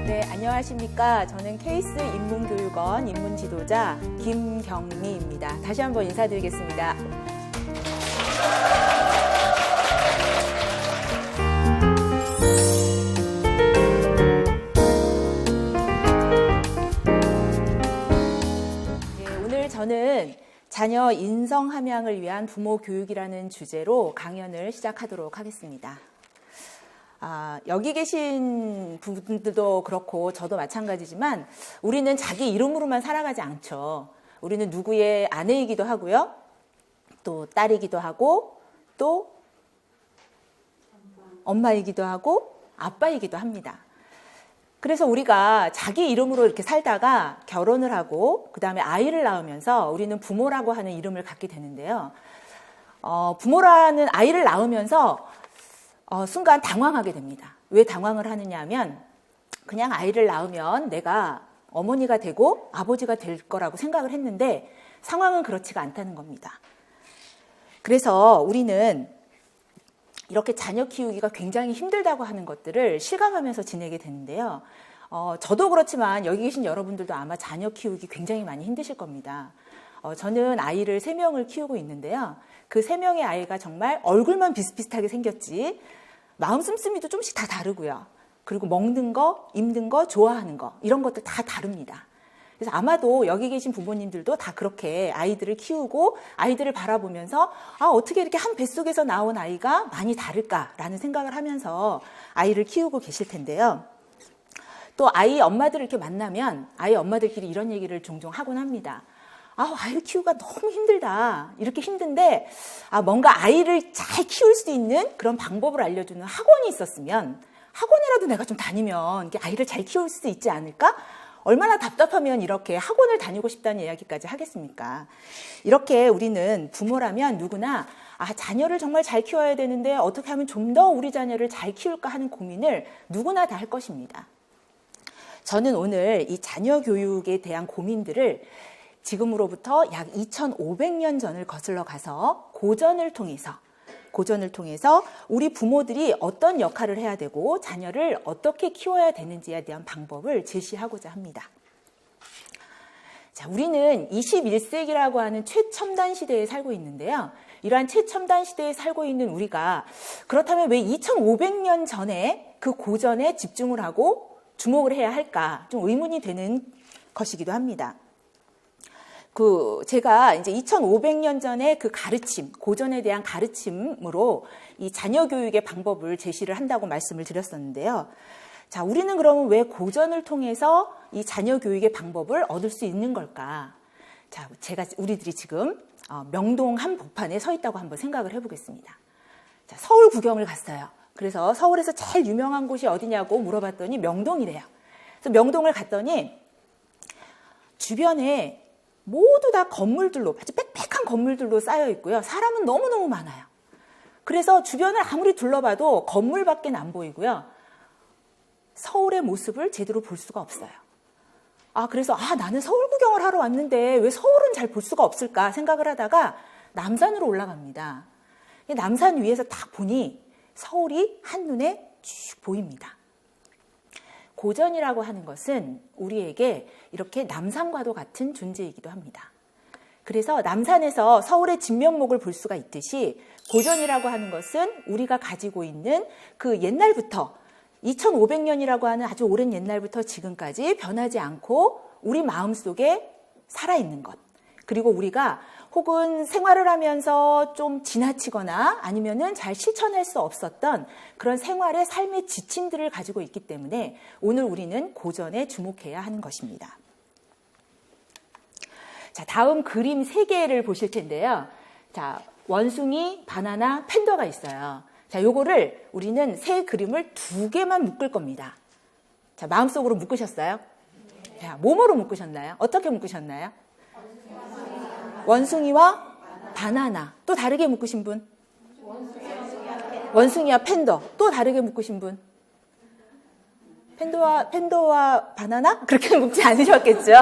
네, 안녕하십니까. 저는 케이스 인문교육원 인문지도자 김경미입니다. 다시 한번 인사드리겠습니다. 네, 오늘 저는 자녀 인성 함양을 위한 부모 교육이라는 주제로 강연을 시작하도록 하겠습니다. 여기 계신 분들도 그렇고 저도 마찬가지지만 우리는 자기 이름으로만 살아가지 않죠. 우리는 누구의 아내이기도 하고요. 또 딸이기도 하고 또 엄마이기도 하고 아빠이기도 합니다. 그래서 우리가 자기 이름으로 이렇게 살다가 결혼을 하고 그 다음에 아이를 낳으면서 우리는 부모라고 하는 이름을 갖게 되는데요. 부모라는 아이를 낳으면서 순간 당황하게 됩니다. 왜 당황을 하느냐 하면 그냥 아이를 낳으면 내가 어머니가 되고 아버지가 될 거라고 생각을 했는데 상황은 그렇지가 않다는 겁니다. 그래서 우리는 이렇게 자녀 키우기가 굉장히 힘들다고 하는 것들을 실감하면서 지내게 되는데요. 저도 그렇지만 여기 계신 여러분들도 아마 자녀 키우기 굉장히 많이 힘드실 겁니다. 저는 아이를 3명을 키우고 있는데요. 그 3명의 아이가 정말 얼굴만 비슷비슷하게 생겼지 마음 씀씀이도 좀씩 다 다르고요. 그리고 먹는 거, 입는 거, 좋아하는 거 이런 것도 다 다릅니다. 그래서 아마도 여기 계신 부모님들도 다 그렇게 아이들을 키우고 아이들을 바라보면서 어떻게 이렇게 한 뱃속에서 나온 아이가 많이 다를까라는 생각을 하면서 아이를 키우고 계실 텐데요. 또 아이 엄마들을 이렇게 만나면 아이 엄마들끼리 이런 얘기를 종종 하곤 합니다. 아이를 키우기가 너무 힘들다. 이렇게 힘든데 뭔가 아이를 잘 키울 수 있는 그런 방법을 알려주는 학원이 있었으면 학원이라도 내가 좀 다니면 아이를 잘 키울 수 있지 않을까? 얼마나 답답하면 이렇게 학원을 다니고 싶다는 이야기까지 하겠습니까? 이렇게 우리는 부모라면 누구나 자녀를 정말 잘 키워야 되는데 어떻게 하면 좀 더 우리 자녀를 잘 키울까 하는 고민을 누구나 다 할 것입니다. 저는 오늘 이 자녀 교육에 대한 고민들을 지금으로부터 약 2500년 전을 거슬러 가서 고전을 통해서 우리 부모들이 어떤 역할을 해야 되고 자녀를 어떻게 키워야 되는지에 대한 방법을 제시하고자 합니다. 자, 우리는 21세기라고 하는 최첨단 시대에 살고 있는데요. 이러한 최첨단 시대에 살고 있는 우리가 그렇다면 왜 2500년 전에 그 고전에 집중을 하고 주목을 해야 할까? 좀 의문이 되는 것이기도 합니다. 제가 이제 2500년 전에 그 가르침, 고전에 대한 가르침으로 이 자녀 교육의 방법을 제시를 한다고 말씀을 드렸었는데요. 자, 우리는 그러면 왜 고전을 통해서 이 자녀 교육의 방법을 얻을 수 있는 걸까? 자, 우리들이 지금 명동 한복판에 서 있다고 한번 생각을 해보겠습니다. 자, 서울 구경을 갔어요. 그래서 서울에서 제일 유명한 곳이 어디냐고 물어봤더니 명동이래요. 그래서 명동을 갔더니 주변에 모두 다 건물들로, 아주 빽빽한 건물들로 쌓여 있고요. 사람은 너무너무 많아요. 그래서 주변을 아무리 둘러봐도 건물밖에 안 보이고요. 서울의 모습을 제대로 볼 수가 없어요. 그래서 나는 서울 구경을 하러 왔는데 왜 서울은 잘 볼 수가 없을까 생각을 하다가 남산으로 올라갑니다. 남산 위에서 딱 보니 서울이 한눈에 쭉 보입니다. 고전이라고 하는 것은 우리에게 이렇게 남산과도 같은 존재이기도 합니다. 그래서 남산에서 서울의 진면목을 볼 수가 있듯이 고전이라고 하는 것은 우리가 가지고 있는 그 옛날부터 2500년이라고 하는 아주 오랜 옛날부터 지금까지 변하지 않고 우리 마음속에 살아있는 것. 그리고 우리가 혹은 생활을 하면서 좀 지나치거나 아니면은 잘 실천할 수 없었던 그런 생활의 삶의 지침들을 가지고 있기 때문에 오늘 우리는 고전에 주목해야 하는 것입니다. 자, 다음 그림 3개를 보실 텐데요. 자, 원숭이, 바나나, 팬더가 있어요. 자, 요거를 우리는 새 그림을 2개만 묶을 겁니다. 자, 마음속으로 묶으셨어요? 자, 뭐뭐로 묶으셨나요? 어떻게 묶으셨나요? 원숭이와 바나나. 또 다르게 묶으신 분? 원숭이와 팬더. 또 다르게 묶으신 분? 팬더와 바나나? 그렇게 묶지 않으셨겠죠?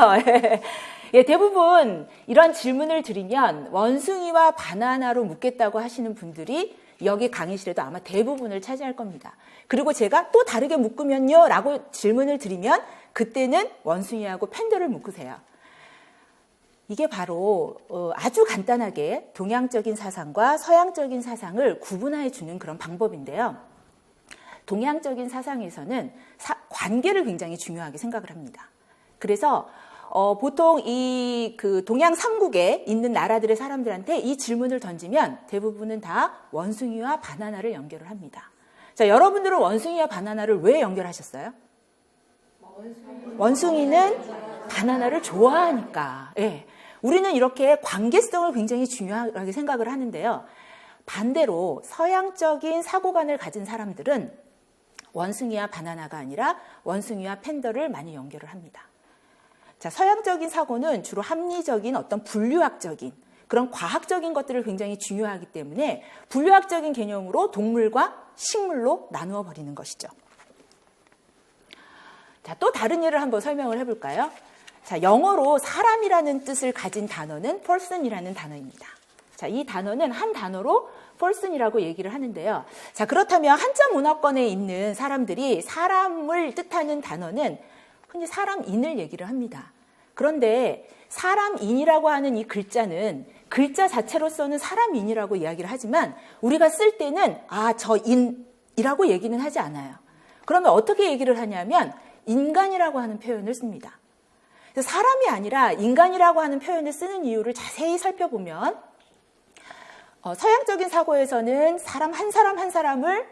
예, 대부분 이런 질문을 드리면 원숭이와 바나나로 묶겠다고 하시는 분들이 여기 강의실에도 아마 대부분을 차지할 겁니다. 그리고 제가 또 다르게 묶으면요? 라고 질문을 드리면 그때는 원숭이하고 팬더를 묶으세요. 이게 바로 아주 간단하게 동양적인 사상과 서양적인 사상을 구분해 주는 그런 방법인데요. 동양적인 사상에서는 관계를 굉장히 중요하게 생각을 합니다. 그래서 보통 그 동양 삼국에 있는 나라들의 사람들한테 이 질문을 던지면 대부분은 다 원숭이와 바나나를 연결을 합니다. 자, 여러분들은 원숭이와 바나나를 왜 연결하셨어요? 원숭이는 바나나를 좋아하니까. 예. 우리는 이렇게 관계성을 굉장히 중요하게 생각을 하는데요. 반대로 서양적인 사고관을 가진 사람들은 원숭이와 바나나가 아니라 원숭이와 팬더를 많이 연결을 합니다. 자, 서양적인 사고는 주로 합리적인 어떤 분류학적인 그런 과학적인 것들을 굉장히 중요하기 때문에 분류학적인 개념으로 동물과 식물로 나누어 버리는 것이죠. 자, 또 다른 예를 한번 설명을 해볼까요? 자, 영어로 사람이라는 뜻을 가진 단어는 person이라는 단어입니다. 자, 이 단어는 한 단어로 person이라고 얘기를 하는데요. 자, 그렇다면 한자 문화권에 있는 사람들이 사람을 뜻하는 단어는 흔히 사람인을 얘기를 합니다. 그런데 사람인이라고 하는 이 글자는 글자 자체로서는 사람인이라고 이야기를 하지만 우리가 쓸 때는 저 인이라고 얘기는 하지 않아요. 그러면 어떻게 얘기를 하냐면 인간이라고 하는 표현을 씁니다. 그래서 사람이 아니라 인간이라고 하는 표현을 쓰는 이유를 자세히 살펴보면 서양적인 사고에서는 사람 한 사람을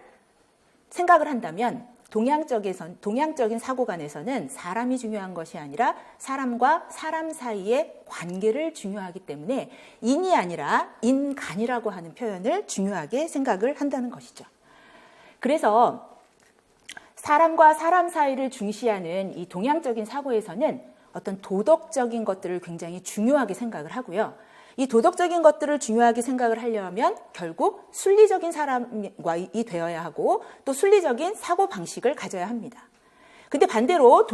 생각을 한다면 동양적인 사고관에서는 사람이 중요한 것이 아니라 사람과 사람 사이의 관계를 중요하기 때문에 인이 아니라 인간이라고 하는 표현을 중요하게 생각을 한다는 것이죠. 그래서 사람과 사람 사이를 중시하는 이 동양적인 사고에서는 어떤 도덕적인 것들을 굉장히 중요하게 생각을 하고요. 이 도덕적인 것들을 중요하게 생각을 하려면 결국 순리적인 사람이 되어야 하고 또 순리적인 사고방식을 가져야 합니다. 근데 반대로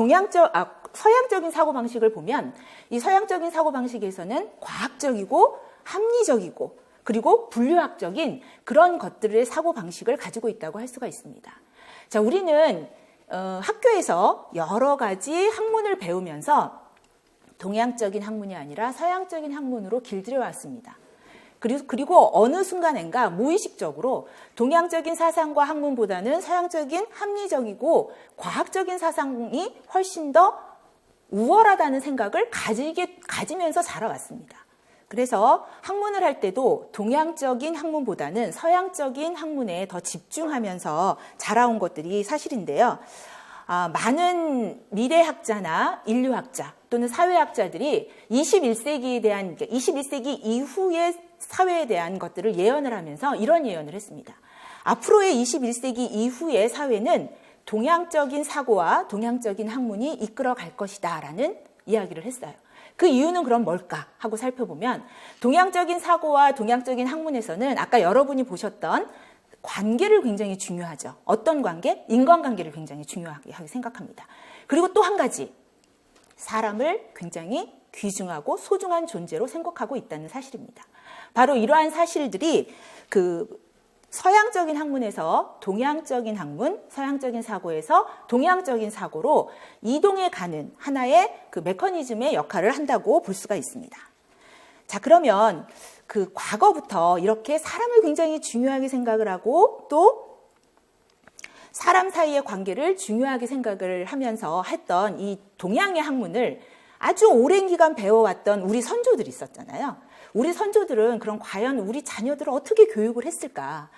서양적인 사고방식을 보면 이 서양적인 사고방식에서는 과학적이고 합리적이고 그리고 분류학적인 그런 것들의 사고방식을 가지고 있다고 할 수가 있습니다. 자, 우리는 학교에서 여러 가지 학문을 배우면서 동양적인 학문이 아니라 서양적인 학문으로 길들여 왔습니다. 그리고 어느 순간인가 무의식적으로 동양적인 사상과 학문보다는 서양적인 합리적이고 과학적인 사상이 훨씬 더 우월하다는 생각을 가지면서 자라왔습니다. 그래서 학문을 할 때도 동양적인 학문보다는 서양적인 학문에 더 집중하면서 자라온 것들이 사실인데요. 많은 미래학자나 인류학자 또는 사회학자들이 21세기 이후의 사회에 대한 것들을 예언을 하면서 이런 예언을 했습니다. 앞으로의 21세기 이후의 사회는 동양적인 사고와 동양적인 학문이 이끌어갈 것이다 라는 이야기를 했어요. 그 이유는 그럼 뭘까 하고 살펴보면 동양적인 사고와 동양적인 학문에서는 아까 여러분이 보셨던 관계를 굉장히 중요하죠. 어떤 관계? 인간관계를 굉장히 중요하게 생각합니다. 그리고 또 한 가지, 사람을 굉장히 귀중하고 소중한 존재로 생각하고 있다는 사실입니다. 바로 이러한 사실들이 서양적인 학문에서 동양적인 학문, 서양적인 사고에서 동양적인 사고로 이동해 가는 하나의 그 메커니즘의 역할을 한다고 볼 수가 있습니다. 자, 그러면 과거부터 이렇게 사람을 굉장히 중요하게 생각을 하고 또 사람 사이의 관계를 중요하게 생각을 하면서 했던 이 동양의 학문을 아주 오랜 기간 배워왔던 우리 선조들이 있었잖아요. 우리 선조들은 그럼 과연 우리 자녀들을 어떻게 교육을 했을까?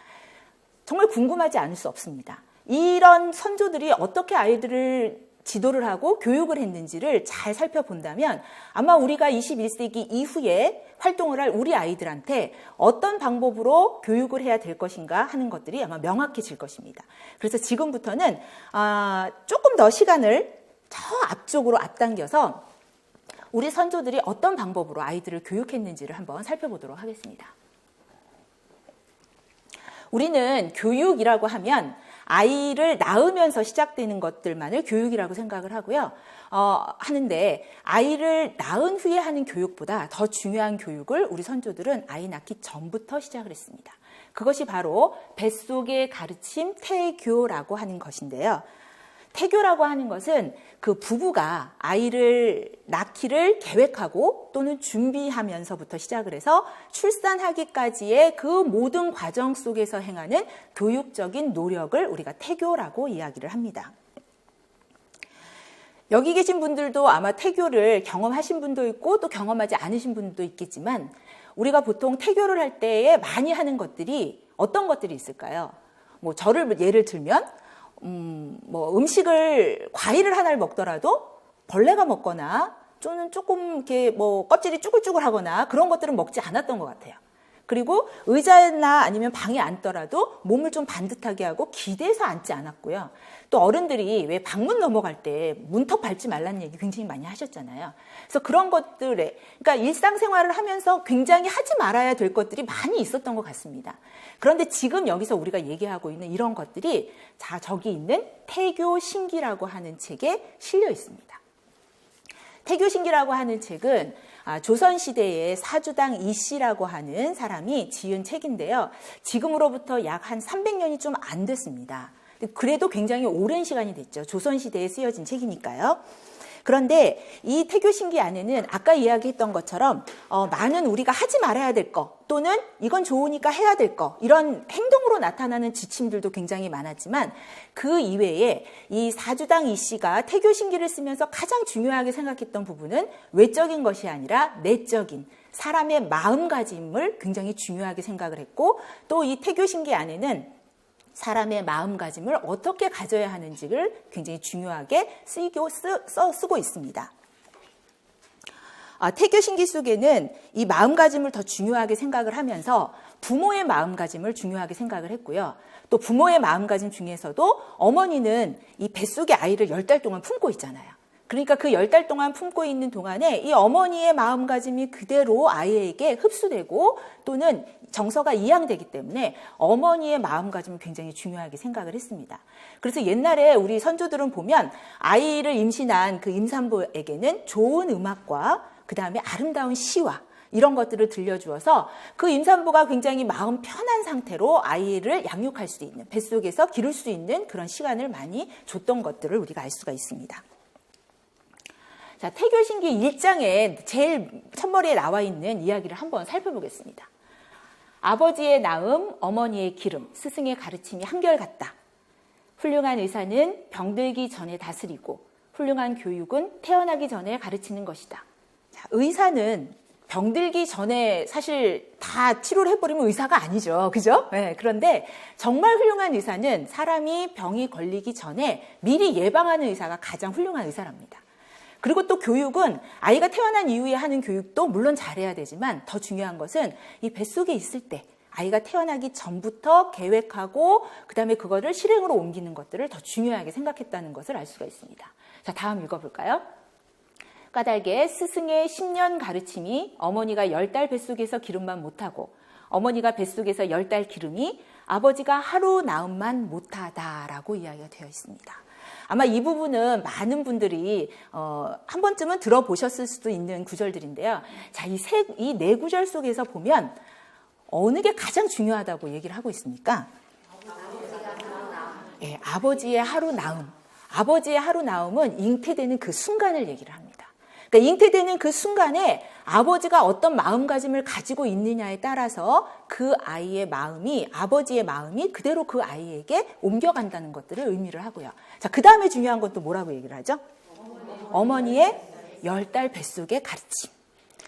정말 궁금하지 않을 수 없습니다. 이런 선조들이 어떻게 아이들을 지도를 하고 교육을 했는지를 잘 살펴본다면 아마 우리가 21세기 이후에 활동을 할 우리 아이들한테 어떤 방법으로 교육을 해야 될 것인가 하는 것들이 아마 명확해질 것입니다. 그래서 지금부터는 조금 더 시간을 저 앞쪽으로 앞당겨서 우리 선조들이 어떤 방법으로 아이들을 교육했는지를 한번 살펴보도록 하겠습니다. 우리는 교육이라고 하면 아이를 낳으면서 시작되는 것들만을 교육이라고 생각을 하고요. 하는데 아이를 낳은 후에 하는 교육보다 더 중요한 교육을 우리 선조들은 아이 낳기 전부터 시작을 했습니다. 그것이 바로 뱃속의 가르침 태교라고 하는 것인데요. 태교라고 하는 것은 그 부부가 아이를 낳기를 계획하고 또는 준비하면서부터 시작을 해서 출산하기까지의 그 모든 과정 속에서 행하는 교육적인 노력을 우리가 태교라고 이야기를 합니다. 여기 계신 분들도 아마 태교를 경험하신 분도 있고 또 경험하지 않으신 분도 있겠지만 우리가 보통 태교를 할 때에 많이 하는 것들이 어떤 것들이 있을까요? 뭐 저를 예를 들면 음식을 과일을 하나를 먹더라도 벌레가 먹거나 또는 조금 이렇게 뭐 껍질이 쭈글쭈글하거나 그런 것들은 먹지 않았던 것 같아요. 그리고 의자나 아니면 방에 앉더라도 몸을 좀 반듯하게 하고 기대서 앉지 않았고요. 또 어른들이 왜 방문 넘어갈 때 문턱 밟지 말라는 얘기 굉장히 많이 하셨잖아요. 그래서 그런 것들에, 그러니까 일상생활을 하면서 굉장히 하지 말아야 될 것들이 많이 있었던 것 같습니다. 그런데 지금 여기서 우리가 얘기하고 있는 이런 것들이 저기 있는 태교신기라고 하는 책에 실려 있습니다. 태교신기라고 하는 책은 조선시대의 사주당 이씨라고 하는 사람이 지은 책인데요. 지금으로부터 약 한 300년이 좀 안 됐습니다. 그래도 굉장히 오랜 시간이 됐죠. 조선시대에 쓰여진 책이니까요. 그런데 이 태교신기 안에는 아까 이야기했던 것처럼 많은 우리가 하지 말아야 될 거 또는 이건 좋으니까 해야 될 거 이런 행동으로 나타나는 지침들도 굉장히 많았지만 그 이외에 이 사주당 이씨가 태교신기를 쓰면서 가장 중요하게 생각했던 부분은 외적인 것이 아니라 내적인 사람의 마음가짐을 굉장히 중요하게 생각을 했고 또 이 태교신기 안에는 사람의 마음가짐을 어떻게 가져야 하는지를 굉장히 중요하게 쓰고 있습니다. 태교신기 속에는 이 마음가짐을 더 중요하게 생각을 하면서 부모의 마음가짐을 중요하게 생각을 했고요. 또 부모의 마음가짐 중에서도 어머니는 이 뱃속에 아이를 10달 동안 품고 있잖아요. 그러니까 그 10달 동안 품고 있는 동안에 이 어머니의 마음가짐이 그대로 아이에게 흡수되고 또는 정서가 이양되기 때문에 어머니의 마음가짐을 굉장히 중요하게 생각을 했습니다. 그래서 옛날에 우리 선조들은 보면 아이를 임신한 그 임산부에게는 좋은 음악과 그 다음에 아름다운 시와 이런 것들을 들려주어서 그 임산부가 굉장히 마음 편한 상태로 아이를 양육할 수 있는 뱃속에서 기를 수 있는 그런 시간을 많이 줬던 것들을 우리가 알 수가 있습니다. 자, 태교신기 1장에 제일 첫머리에 나와 있는 이야기를 한번 살펴보겠습니다. 아버지의 나음, 어머니의 기름, 스승의 가르침이 한결같다. 훌륭한 의사는 병들기 전에 다스리고 훌륭한 교육은 태어나기 전에 가르치는 것이다. 자, 의사는 병들기 전에 사실 다 치료를 해버리면 의사가 아니죠. 그죠? 네, 그런데 정말 훌륭한 의사는 사람이 병이 걸리기 전에 미리 예방하는 의사가 가장 훌륭한 의사랍니다. 그리고 또 교육은 아이가 태어난 이후에 하는 교육도 물론 잘해야 되지만 더 중요한 것은 이 뱃속에 있을 때 아이가 태어나기 전부터 계획하고 그다음에 그거를 실행으로 옮기는 것들을 더 중요하게 생각했다는 것을 알 수가 있습니다. 자, 다음 읽어볼까요? 까닭에 스승의 10년 가르침이 어머니가 10달 뱃속에서 기름만 못하고 어머니가 뱃속에서 10달 기름이 아버지가 하루 나음만 못하다라고 이야기가 되어 있습니다. 아마 이 부분은 많은 분들이 한 번쯤은 들어보셨을 수도 있는 구절들인데요. 자, 이 네 구절 속에서 보면 어느 게 가장 중요하다고 얘기를 하고 있습니까? 네, 아버지의 하루 나음. 아버지의 하루 나음은 잉태되는 그 순간을 얘기를 합니다. 그러니까 잉태되는 그 순간에 아버지가 어떤 마음가짐을 가지고 있느냐에 따라서 그 아이의 마음이, 아버지의 마음이 그대로 그 아이에게 옮겨간다는 것들을 의미를 하고요. 자, 그 다음에 중요한 건 또 뭐라고 얘기를 하죠? 어머니의 10달 뱃속의 가르침.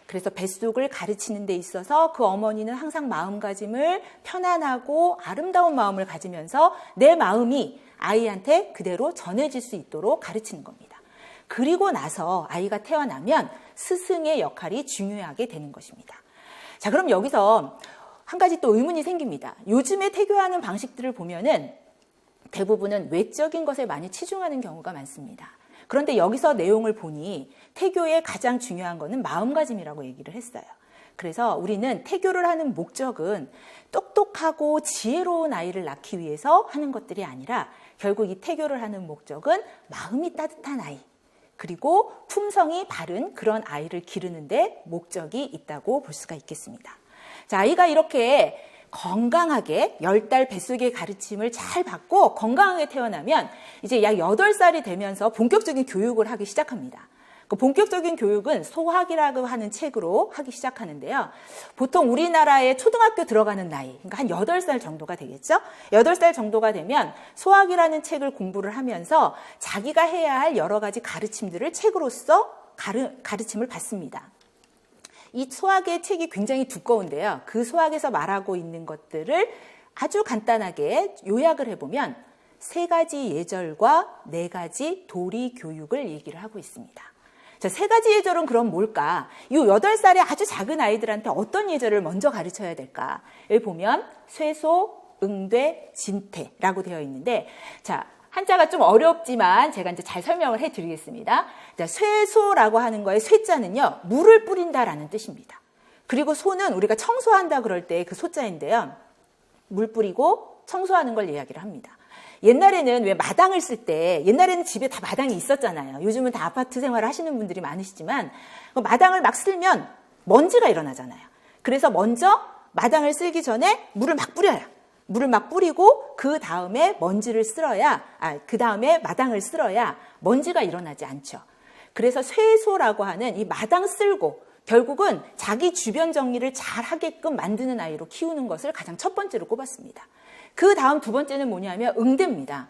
그래서 뱃속을 가르치는 데 있어서 그 어머니는 항상 마음가짐을 편안하고 아름다운 마음을 가지면서 내 마음이 아이한테 그대로 전해질 수 있도록 가르치는 겁니다. 그리고 나서 아이가 태어나면 스승의 역할이 중요하게 되는 것입니다. 자, 그럼 여기서 한 가지 또 의문이 생깁니다. 요즘에 태교하는 방식들을 보면은 대부분은 외적인 것에 많이 치중하는 경우가 많습니다. 그런데 여기서 내용을 보니 태교의 가장 중요한 것은 마음가짐이라고 얘기를 했어요. 그래서 우리는 태교를 하는 목적은 똑똑하고 지혜로운 아이를 낳기 위해서 하는 것들이 아니라 결국 이 태교를 하는 목적은 마음이 따뜻한 아이, 그리고 품성이 바른 그런 아이를 기르는 데 목적이 있다고 볼 수가 있겠습니다. 자, 아이가 이렇게 건강하게 10달 뱃속의 가르침을 잘 받고 건강하게 태어나면 이제 약 8살이 되면서 본격적인 교육을 하기 시작합니다. 그 본격적인 교육은 소학이라고 하는 책으로 하기 시작하는데요. 보통 우리나라의 초등학교 들어가는 나이, 그러니까 한 8살 정도가 되겠죠? 8살 정도가 되면 소학이라는 책을 공부를 하면서 자기가 해야 할 여러 가지 가르침들을 책으로서 가르침을 받습니다. 이 소학의 책이 굉장히 두꺼운데요. 그 소학에서 말하고 있는 것들을 아주 간단하게 요약을 해보면 3가지 예절과 4가지 도리 교육을 얘기를 하고 있습니다. 자, 3가지 예절은 그럼 뭘까? 이 8살의 아주 작은 아이들한테 어떤 예절을 먼저 가르쳐야 될까? 여기 보면 쇠소, 응대, 진퇴라고 되어 있는데, 자, 한자가 좀 어렵지만 제가 이제 잘 설명을 해드리겠습니다. 자, 쇠소라고 하는 거의 쇠자는요, 물을 뿌린다라는 뜻입니다. 그리고 소는 우리가 청소한다 그럴 때 그 소자인데요, 물 뿌리고 청소하는 걸 이야기를 합니다. 옛날에는 왜 마당을 쓸 때, 옛날에는 집에 다 마당이 있었잖아요. 요즘은 다 아파트 생활을 하시는 분들이 많으시지만 마당을 막 쓸면 먼지가 일어나잖아요. 그래서 먼저 마당을 쓸기 전에 물을 막 뿌려요. 물을 막 뿌리고 그 다음에 그 다음에 마당을 쓸어야 먼지가 일어나지 않죠. 그래서 쇠소라고 하는 이 마당 쓸고 결국은 자기 주변 정리를 잘 하게끔 만드는 아이로 키우는 것을 가장 첫 번째로 꼽았습니다. 그 다음 2번째는 뭐냐면 응대입니다.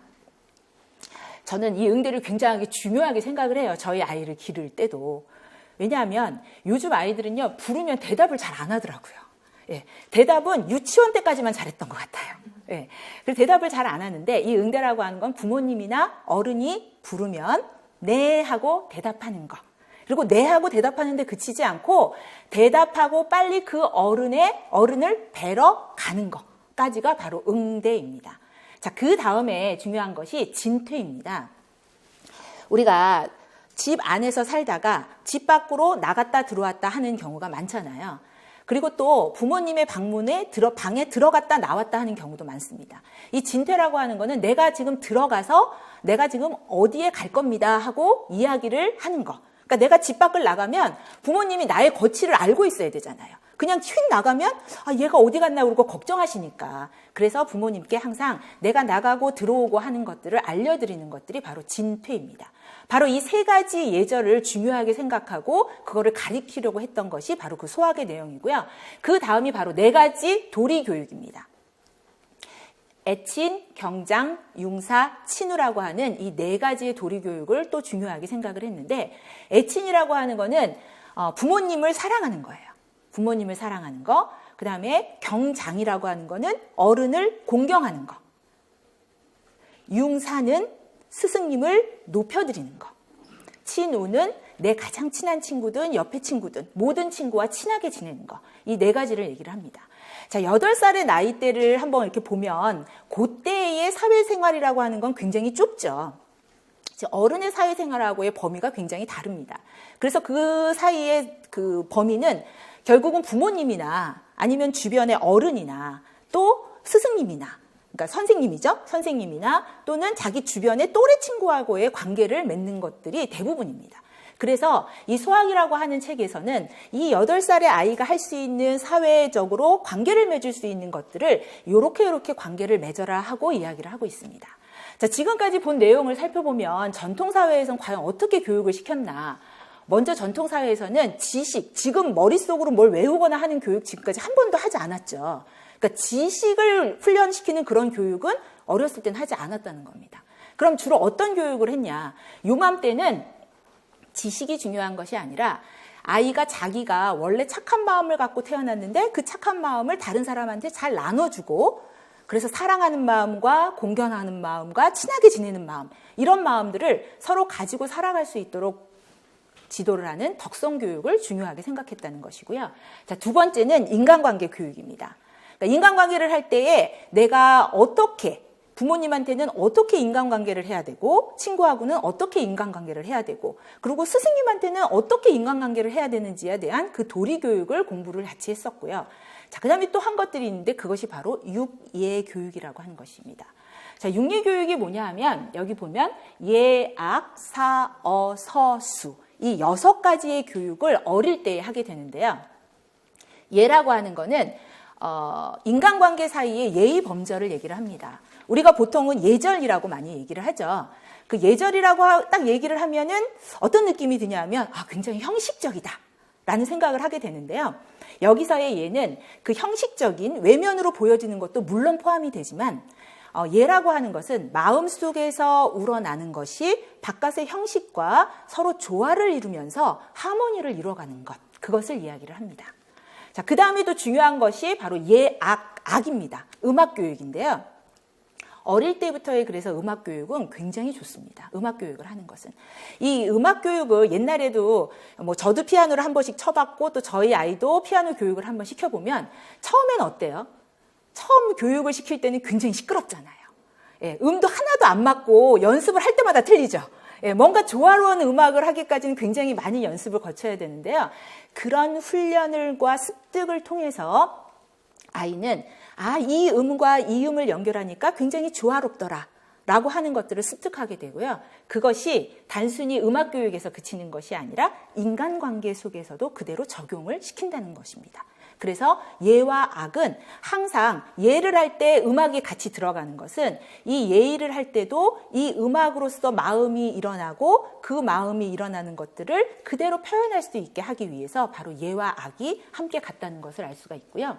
저는 이 응대를 굉장히 중요하게 생각을 해요. 저희 아이를 기를 때도. 왜냐하면 요즘 아이들은요, 부르면 대답을 잘 안 하더라고요. 예, 대답은 유치원 때까지만 잘했던 것 같아요. 예, 그래서 대답을 잘 안 하는데 이 응대라고 하는 건 부모님이나 어른이 부르면 네 하고 대답하는 거. 그리고 네 하고 대답하는데 그치지 않고 대답하고 빨리 그 어른을 뵈러 가는 거까지가 바로 응대입니다. 자, 그 다음에 중요한 것이 진퇴입니다. 우리가 집 안에서 살다가 집 밖으로 나갔다 들어왔다 하는 경우가 많잖아요. 그리고 또 부모님의 방에 들어갔다 나왔다 하는 경우도 많습니다. 이 진퇴라고 하는 거는 내가 지금 들어가서 내가 지금 어디에 갈 겁니다 하고 이야기를 하는 거. 그러니까 내가 집 밖을 나가면 부모님이 나의 거취를 알고 있어야 되잖아요. 그냥 휙 나가면 얘가 어디 갔나 그러고 걱정하시니까. 그래서 부모님께 항상 내가 나가고 들어오고 하는 것들을 알려드리는 것들이 바로 진퇴입니다. 바로 이 3가지 예절을 중요하게 생각하고 그거를 가리키려고 했던 것이 바로 그 소학의 내용이고요. 그 다음이 바로 4가지 도리 교육입니다. 애친, 경장, 융사, 친우라고 하는 이 4가지의 도리 교육을 또 중요하게 생각을 했는데, 애친이라고 하는 거는 부모님을 사랑하는 거예요. 부모님을 사랑하는 거. 그 다음에 경장이라고 하는 거는 어른을 공경하는 거. 융사는 스승님을 높여드리는 거. 친우는 내 가장 친한 친구든 옆에 친구든 모든 친구와 친하게 지내는 거. 이 4가지를 얘기를 합니다. 자, 8살의 나이대를 한번 이렇게 보면 그때의 사회생활이라고 하는 건 굉장히 좁죠. 어른의 사회생활하고의 범위가 굉장히 다릅니다. 그래서 그 사이의 그 범위는 결국은 부모님이나 아니면 주변의 어른이나 또 스승님이나, 그러니까 선생님이죠. 선생님이나 또는 자기 주변의 또래 친구하고의 관계를 맺는 것들이 대부분입니다. 그래서 이 소학이라고 하는 책에서는 이 8살의 아이가 할 수 있는 사회적으로 관계를 맺을 수 있는 것들을 요렇게 관계를 맺어라 하고 이야기를 하고 있습니다. 자, 지금까지 본 내용을 살펴보면 전통사회에서는 과연 어떻게 교육을 시켰나. 먼저 전통사회에서는 지금 머릿속으로 뭘 외우거나 하는 교육 지금까지 한 번도 하지 않았죠. 그러니까 지식을 훈련시키는 그런 교육은 어렸을 땐 하지 않았다는 겁니다. 그럼 주로 어떤 교육을 했냐. 요맘때는 지식이 중요한 것이 아니라 아이가 자기가 원래 착한 마음을 갖고 태어났는데 그 착한 마음을 다른 사람한테 잘 나눠주고, 그래서 사랑하는 마음과 공경하는 마음과 친하게 지내는 마음, 이런 마음들을 서로 가지고 살아갈 수 있도록 지도를 하는 덕성 교육을 중요하게 생각했다는 것이고요. 자, 2번째는 인간관계 교육입니다. 그러니까 인간관계를 할 때에 내가 어떻게, 부모님한테는 어떻게 인간관계를 해야 되고, 친구하고는 어떻게 인간관계를 해야 되고, 그리고 스승님한테는 어떻게 인간관계를 해야 되는지에 대한 그 도리교육을 공부를 같이 했었고요. 자, 그 다음에 또 한 것들이 있는데 그것이 바로 육예교육이라고 하는 것입니다. 자, 육예교육이 뭐냐 하면 여기 보면 예, 악, 사, 어, 서, 수, 이 6가지의 교육을 어릴 때 하게 되는데요. 예라고 하는 거는 인간관계 사이의 예의 범절을 얘기를 합니다. 우리가 보통은 예절이라고 많이 얘기를 하죠. 그 예절이라고 딱 얘기를 하면은 어떤 느낌이 드냐면 굉장히 형식적이다 라는 생각을 하게 되는데요. 여기서의 예는 그 형식적인 외면으로 보여지는 것도 물론 포함이 되지만 예라고 하는 것은 마음속에서 우러나는 것이 바깥의 형식과 서로 조화를 이루면서 하모니를 이루어가는 것, 그것을 이야기를 합니다. 자, 그 다음에 또 중요한 것이 바로 악입니다. 음악 교육인데요. 어릴 때부터의 그래서 음악 교육은 굉장히 좋습니다. 음악 교육을 하는 것은. 이 음악 교육을 옛날에도 저도 피아노를 한 번씩 쳐봤고 또 저희 아이도 피아노 교육을 한 번 시켜보면 처음엔 어때요? 처음 교육을 시킬 때는 굉장히 시끄럽잖아요. 예, 음도 하나도 안 맞고 연습을 할 때마다 틀리죠. 예, 뭔가 조화로운 음악을 하기까지는 굉장히 많은 연습을 거쳐야 되는데요. 그런 훈련과 습득을 통해서 아이는 이 음과 이 음을 연결하니까 굉장히 조화롭더라 라고 하는 것들을 습득하게 되고요. 그것이 단순히 음악 교육에서 그치는 것이 아니라 인간관계 속에서도 그대로 적용을 시킨다는 것입니다. 그래서 예와 악은 항상 예를 할 때 음악이 같이 들어가는 것은 이 예의를 할 때도 이 음악으로서 마음이 일어나고 그 마음이 일어나는 것들을 그대로 표현할 수 있게 하기 위해서 바로 예와 악이 함께 갔다는 것을 알 수가 있고요.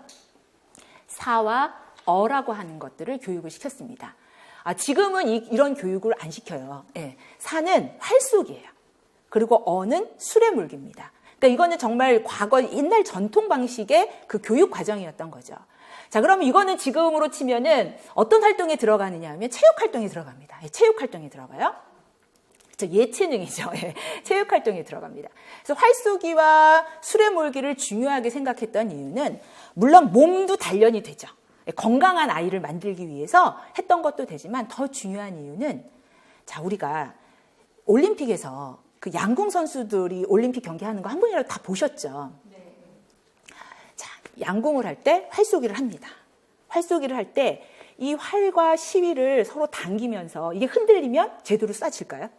사와 어라고 하는 것들을 교육을 시켰습니다. 지금은 이런 교육을 안 시켜요. 예, 사는 활속이에요. 그리고 어는 수레물기입니다. 그러니까 이거는 정말 과거 옛날 전통 방식의 그 교육 과정이었던 거죠. 자, 그러면 이거는 지금으로 치면은 어떤 활동에 들어가느냐 하면 체육 활동에 들어갑니다. 예, 체육 활동에 들어가요. 예체능이죠. 예, 체육 활동에 들어갑니다. 그래서 활쏘기와 수레몰기를 중요하게 생각했던 이유는 물론 몸도 단련이 되죠. 예, 건강한 아이를 만들기 위해서 했던 것도 되지만 더 중요한 이유는 자, 우리가 올림픽에서 그 양궁 선수들이 올림픽 경기하는 거 한 번이라도 다 보셨죠? 네. 자, 양궁을 할 때 활쏘기를 합니다. 활쏘기를 할 때 이 활과 시위를 서로 당기면서 이게 흔들리면 제대로 쏴질까요?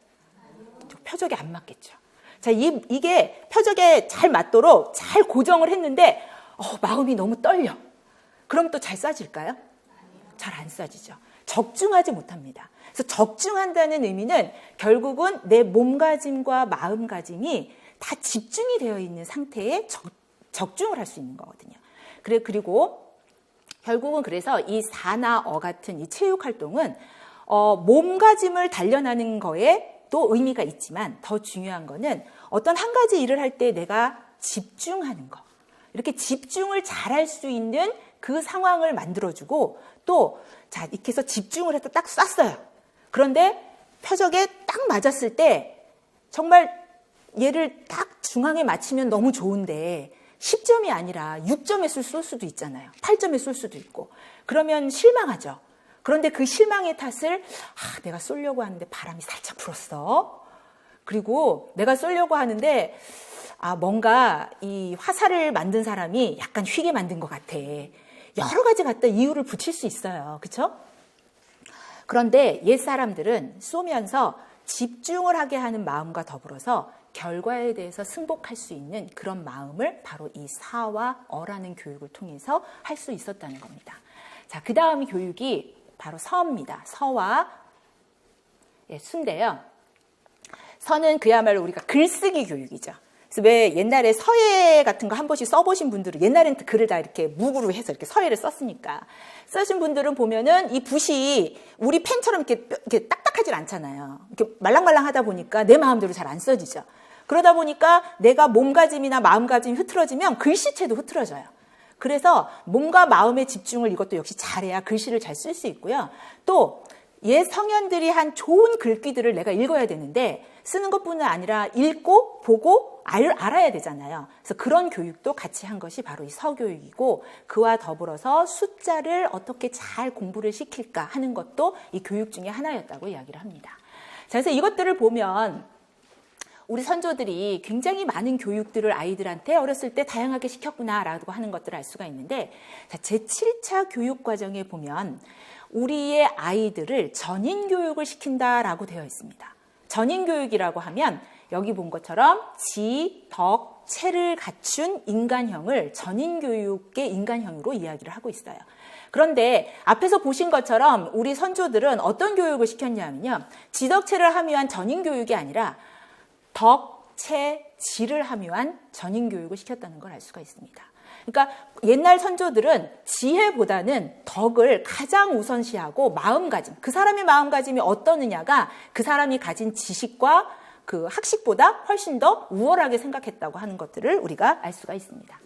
표적에 안 맞겠죠. 자, 이게 표적에 잘 맞도록 잘 고정을 했는데 마음이 너무 떨려. 그럼 또 잘 쏴질까요? 잘 안 쏴지죠. 적중하지 못합니다. 그래서 적중한다는 의미는 결국은 내 몸가짐과 마음가짐이 다 집중이 되어 있는 상태에 적중을 할 수 있는 거거든요. 그리고 결국은 그래서 이 사나 어 같은 이 체육 활동은 몸가짐을 단련하는 거에 또 의미가 있지만 더 중요한 거는 어떤 한 가지 일을 할 때 내가 집중하는 거. 이렇게 집중을 잘할 수 있는 그 상황을 만들어주고 또 자, 이렇게 해서 집중을 해서 딱 쐈어요. 그런데 표적에 딱 맞았을 때 정말 얘를 딱 중앙에 맞추면 너무 좋은데 10점이 아니라 6점에 쏠 수도 있잖아요. 8점에 쏠 수도 있고. 그러면 실망하죠. 그런데 그 실망의 탓을 내가 쏘려고 하는데 바람이 살짝 불었어. 그리고 내가 쏘려고 하는데 뭔가 이 화살을 만든 사람이 약간 휘게 만든 것 같아. 여러 가지 갖다 이유를 붙일 수 있어요. 그렇죠? 그런데 옛 사람들은 쏘면서 집중을 하게 하는 마음과 더불어서 결과에 대해서 승복할 수 있는 그런 마음을 바로 이 사와 어라는 교육을 통해서 할 수 있었다는 겁니다. 자, 그 다음 교육이 바로 서입니다. 서와 수인데요. 서는 그야말로 우리가 글쓰기 교육이죠. 그래서 왜 옛날에 서예 같은 거 한 번씩 써보신 분들은 옛날엔 글을 다 이렇게 묵으로 해서 이렇게 서예를 썼으니까 쓰신 분들은 보면은 이 붓이 우리 펜처럼 이렇게 딱딱하지 않잖아요. 이렇게 말랑말랑하다 보니까 내 마음대로 잘 안 써지죠. 그러다 보니까 내가 몸가짐이나 마음가짐이 흐트러지면 글씨체도 흐트러져요. 그래서 몸과 마음의 집중을 이것도 역시 잘해야 글씨를 잘 쓸 수 있고요. 또 옛 성현들이 한 좋은 글귀들을 내가 읽어야 되는데 쓰는 것뿐만 아니라 읽고 보고 알아야 되잖아요. 그래서 그런 교육도 같이 한 것이 바로 이 서교육이고 그와 더불어서 숫자를 어떻게 잘 공부를 시킬까 하는 것도 이 교육 중에 하나였다고 이야기를 합니다. 자, 그래서 이것들을 보면 우리 선조들이 굉장히 많은 교육들을 아이들한테 어렸을 때 다양하게 시켰구나라고 하는 것들을 알 수가 있는데 제7차 교육 과정에 보면 우리의 아이들을 전인교육을 시킨다라고 되어 있습니다. 전인교육이라고 하면 여기 본 것처럼 지, 덕, 덕체를 갖춘 인간형을 전인교육의 인간형으로 이야기를 하고 있어요. 그런데 앞에서 보신 것처럼 우리 선조들은 어떤 교육을 시켰냐면요. 지덕체를 함유한 전인교육이 아니라 덕체지를 함유한 전인교육을 시켰다는 걸 알 수가 있습니다. 그러니까 옛날 선조들은 지혜보다는 덕을 가장 우선시하고 마음가짐, 그 사람의 마음가짐이 어떠느냐가 그 사람이 가진 지식과 그 학식보다 훨씬 더 우월하게 생각했다고 하는 것들을 우리가 알 수가 있습니다.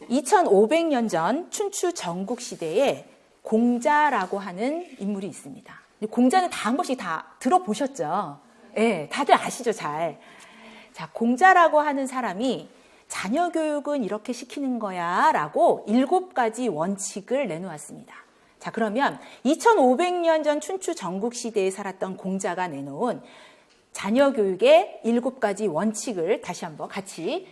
2500년 전 춘추 전국시대에 공자라고 하는 인물이 있습니다. 공자는 다 한 번씩 다 들어보셨죠? 네, 다들 아시죠, 잘. 자, 공자라고 하는 사람이 자녀 교육은 이렇게 시키는 거야 라고 7가지 원칙을 내놓았습니다. 자, 그러면 2500년 전 춘추 전국시대에 살았던 공자가 내놓은 자녀 교육의 7가지 원칙을 다시 한번 같이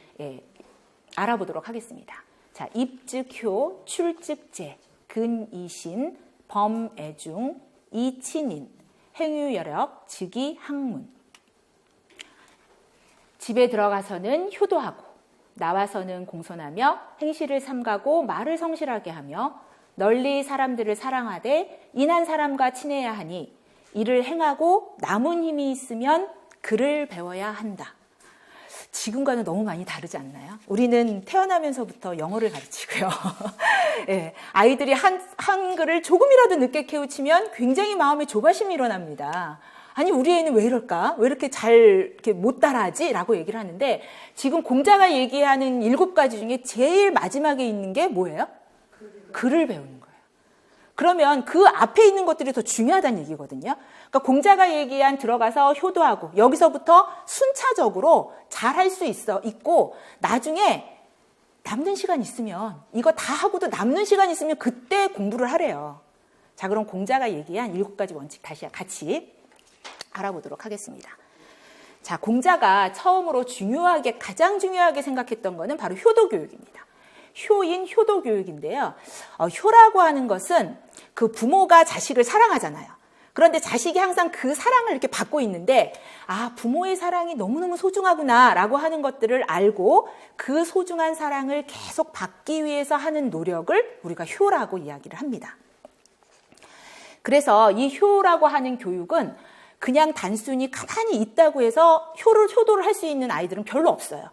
알아보도록 하겠습니다. 자, 입즉효, 출즉제, 근이신, 범애중, 이친인, 행유여력, 즉위학문. 집에 들어가서는 효도하고 나와서는 공손하며 행실을 삼가고 말을 성실하게 하며 널리 사람들을 사랑하되 인한 사람과 친해야 하니 이를 행하고 남은 힘이 있으면 글을 배워야 한다. 지금과는 너무 많이 다르지 않나요? 우리는 태어나면서부터 영어를 가르치고요. 네, 아이들이 한글을 조금이라도 늦게 깨우치면 굉장히 마음에 조바심이 일어납니다. 아니, 우리 애는 왜 이럴까? 왜 이렇게 잘 이렇게 못 따라하지? 라고 얘기를 하는데 지금 공자가 얘기하는 7가지 중에 제일 마지막에 있는 게 뭐예요? 글을 배우는 거예요. 그러면 그 앞에 있는 것들이 더 중요하다는 얘기거든요. 그러니까 공자가 얘기한 들어가서 효도하고 여기서부터 순차적으로 잘 할 수 있고 나중에 남는 시간 있으면 이거 다 하고도 남는 시간 있으면 그때 공부를 하래요. 자, 그럼 공자가 얘기한 7가지 원칙 다시 같이 알아보도록 하겠습니다. 자, 공자가 처음으로 가장 중요하게 생각했던 것은 바로 효도교육입니다. 효인 효도교육인데요. 효라고 하는 것은 그 부모가 자식을 사랑하잖아요. 그런데 자식이 항상 그 사랑을 이렇게 받고 있는데 부모의 사랑이 너무너무 소중하구나 라고 하는 것들을 알고 그 소중한 사랑을 계속 받기 위해서 하는 노력을 우리가 효라고 이야기를 합니다. 그래서 이 효라고 하는 교육은 그냥 단순히 가만히 있다고 해서 효도를 할 수 있는 아이들은 별로 없어요.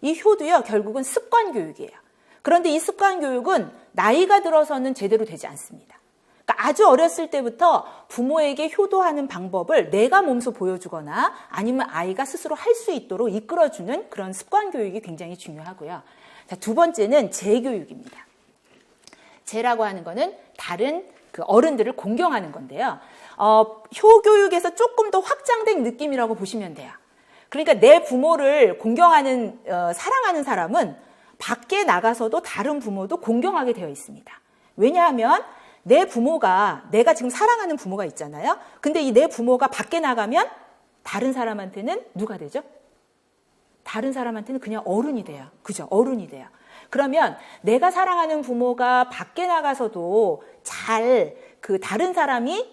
이 효도요, 결국은 습관 교육이에요. 그런데 이 습관 교육은 나이가 들어서는 제대로 되지 않습니다. 그러니까 아주 어렸을 때부터 부모에게 효도하는 방법을 내가 몸소 보여주거나 아니면 아이가 스스로 할 수 있도록 이끌어주는 그런 습관 교육이 굉장히 중요하고요. 자, 2번째는 제교육입니다. 제라고 하는 거는 다른 그 어른들을 공경하는 건데요. 효교육에서 조금 더 확장된 느낌이라고 보시면 돼요. 그러니까 내 부모를 공경하는, 사랑하는 사람은 밖에 나가서도 다른 부모도 공경하게 되어 있습니다. 왜냐하면 내 부모가, 내가 지금 사랑하는 부모가 있잖아요. 근데 이 내 부모가 밖에 나가면 다른 사람한테는 누가 되죠? 다른 사람한테는 그냥 어른이 돼요. 그죠? 어른이 돼요. 그러면 내가 사랑하는 부모가 밖에 나가서도 잘 그 다른 사람이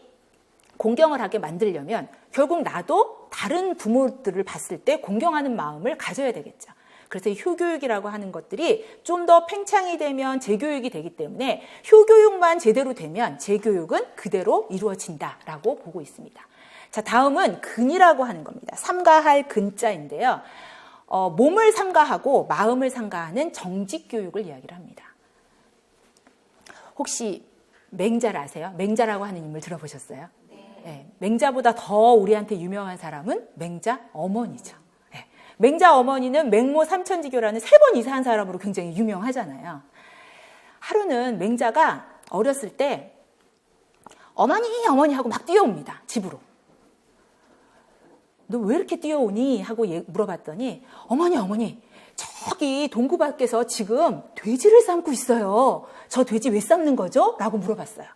공경을 하게 만들려면 결국 나도 다른 부모들을 봤을 때 공경하는 마음을 가져야 되겠죠. 그래서 효교육이라고 하는 것들이 좀 더 팽창이 되면 제교육이 되기 때문에 효교육만 제대로 되면 제교육은 그대로 이루어진다라고 보고 있습니다. 자, 다음은 근이라고 하는 겁니다. 삼가할 근자인데요. 몸을 삼가하고 마음을 삼가하는 정직교육을 이야기를 합니다. 혹시 맹자를 아세요? 맹자라고 하는 인물 들어보셨어요? 네, 맹자보다 더 우리한테 유명한 사람은 맹자 어머니죠. 네, 맹자 어머니는 맹모 삼천지교라는 3번 이사한 사람으로 굉장히 유명하잖아요. 하루는 맹자가 어렸을 때 어머니 하고 막 뛰어옵니다. 집으로. 너 왜 이렇게 뛰어오니? 하고 물어봤더니 어머니 저기 동구 밖에서 지금 돼지를 삶고 있어요. 저 돼지 왜 삶는 거죠? 라고 물어봤어요.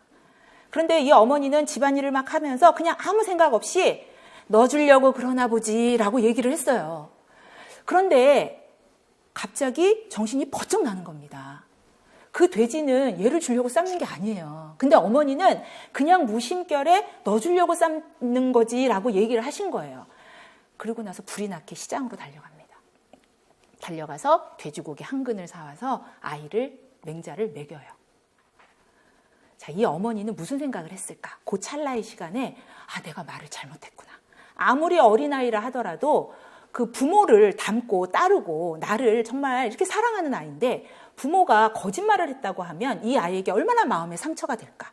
그런데 이 어머니는 집안일을 막 하면서 그냥 아무 생각 없이 넣어주려고 그러나 보지 라고 얘기를 했어요. 그런데 갑자기 정신이 번쩍 나는 겁니다. 그 돼지는 얘를 주려고 삶는 게 아니에요. 근데 어머니는 그냥 무심결에 넣어주려고 삶는 거지 라고 얘기를 하신 거예요. 그리고 나서 불이 나게 시장으로 달려갑니다. 달려가서 돼지고기 한 근을 사와서 아이를 맹자를 먹여요. 자, 이 어머니는 무슨 생각을 했을까? 그 찰나의 시간에 내가 말을 잘못했구나. 아무리 어린아이라 하더라도 그 부모를 닮고 따르고 나를 정말 이렇게 사랑하는 아이인데 부모가 거짓말을 했다고 하면 이 아이에게 얼마나 마음에 상처가 될까?